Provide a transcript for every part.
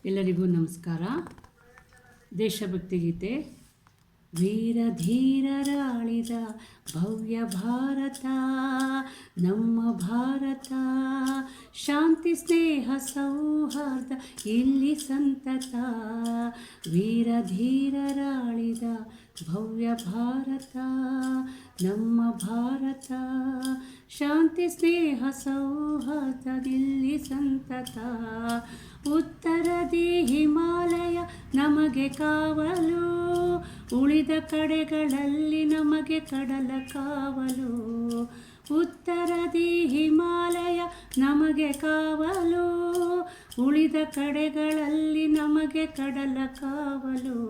ಎಲ್ಲರಿಗೂ ನಮಸ್ಕಾರ. ದೇಶಭಕ್ತಿ ಗೀತೆ. ವೀರ ಧೀರರಾಳಿದ ಭವ್ಯ ಭಾರತ ನಮ್ಮ ಭಾರತ, ಶಾಂತಿ ಸ್ನೇಹ ಸೌಹಾರ್ದ ಇಲ್ಲಿ ಸಂತತ. ವೀರ ಧೀರರಾಳಿದ ಭವ್ಯ ಭಾರತ ನಮ್ಮ ಭಾರತ, ಶಾಂತಿ ಸ್ನೇಹ ಸೌಹಾರ್ದದಲ್ಲಿ ಸಂತತ. ಉತ್ತರದಿ ಹಿಮಾಲಯ ನಮಗೆ ಕಾವಲು, ಉಳಿದ ಕಡೆಗಳಲ್ಲಿ ನಮಗೆ ಕಡಲ ಕಾವಲು. ಉತ್ತರದಿ ಹಿಮಾಲಯ ನಮಗೆ ಕಾವಲು, ಉಳಿದ ಕಡೆಗಳಲ್ಲಿ ನಮಗೆ ಕಡಲ ಕಾವಲು.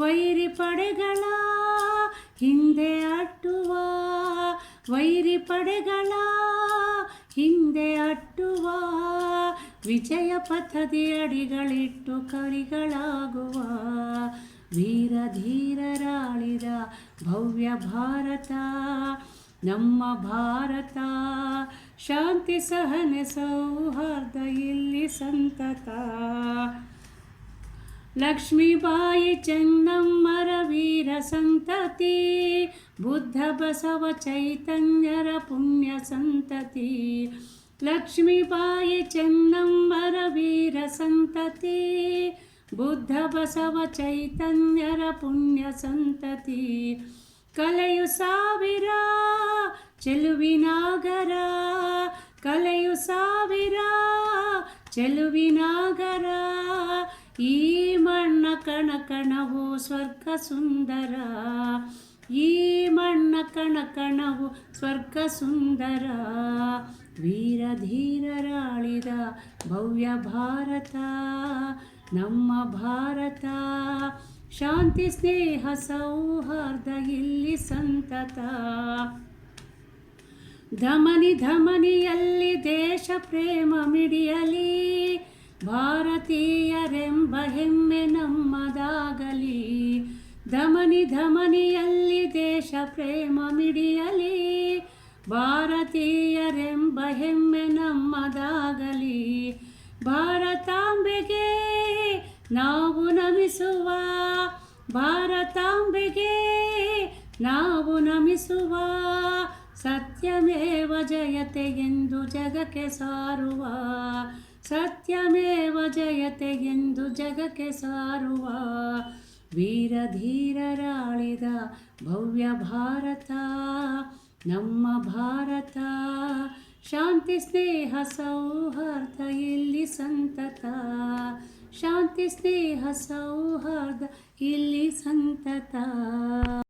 ವೈರಿ ಪಡೆಗಳ ಹಿಂದೆ ಅಟ್ಟುವ, ವೈರಿ ಪಡೆಗಳ ಹಿಂದೆ ಅಟ್ಟುವ, ವಿಜಯ ಪಥದಿ ಅಡಿಗಳಿಟ್ಟು ಕರಿಗಳಾಗುವ. ವೀರ ಧೀರರಾಳಿದ ಭವ್ಯ ಭಾರತ ನಮ್ಮ ಭಾರತ, ಶಾಂತಿ ಸಹನೆ ಸೌಹಾರ್ದ ಇಲ್ಲಿ ಸಂತತ. ಲಕ್ಷ್ಮೀಬಾಯಿ ಚೆನ್ನಮ್ಮರ ವೀರ ಸಂತತಿ, ಬುದ್ಧ ಬಸವ ಚೈತನ್ಯರ ಪುಣ್ಯ ಸಂತತಿ. ಲಕ್ಷ್ಮೀಬಾಯಿ ಚೆನ್ನಮ್ಮರ ವೀರ ಸಂತತಿ, ಬುದ್ಧ ಬಸವ ಚೈತನ್ಯರ ಪುಣ್ಯ ಸಂತತಿ. ಕಲೆಯು ಸಾವಿರ ಚೆಲುವಿನಾಗರ, ಕಲೆಯು ಸಾವಿರ ಚೆಲುವಿನಾಗರ, ಈ ಮಣ್ಣ ಕಣಕಣವು ಸ್ವರ್ಗ ಸುಂದರ, ಈ ಮಣ್ಣ ಕಣಕಣವು ಸ್ವರ್ಗ ಸುಂದರ. ವೀರ ಧೀರರಾಳಿದ ಭವ್ಯ ಭಾರತ ನಮ್ಮ ಭಾರತ, ಶಾಂತಿ ಸ್ನೇಹ ಸೌಹಾರ್ದ ಇಲ್ಲಿ ಸಂತತ. ಧಮನಿ ಧಮನಿಯಲ್ಲಿ ದೇಶ ಪ್ರೇಮ ಮಿಡಿಯಲಿ, ಭಾರತೀಯರೆಂಬ ಹೆಮ್ಮೆ ನಮ್ಮದಾಗಲಿ. ಧಮನಿ ಧಮನಿಯಲ್ಲಿ ದೇಶ ಪ್ರೇಮ ಮಿಡಿಯಲಿ, ಭಾರತೀಯರೆಂಬ ಹೆಮ್ಮೆ ನಮ್ಮದಾಗಲಿ. ಭಾರತಾಂಬೆಗೆ ನಾವು ನಮಿಸುವ, ಭಾರತಾಂಬೆಗೆ ನಾವು ನಮಿಸುವ, ಸತ್ಯಮೇವ ಜಯತೆ ಎಂದು ಜಗಕ್ಕೆ ಸಾರುವ, ಸತ್ಯಮೇವ ಜಯತೆ ಎಂದು ಜಗಕ್ಕೆ ಸಾರುವ. ವೀರ ಧೀರರಾಳಿದ ಭವ್ಯ ಭಾರತ ನಮ್ಮ ಭಾರತ, ಶಾಂತಿ ಸ್ನೇಹ ಸೌಹಾರ್ದ ಇಲ್ಲಿ ಸಂತತ. ಶಾಂತಿ ಸ್ನೇಹ ಸೌಹಾರ್ದ ಇಲ್ಲಿ ಸಂತತ.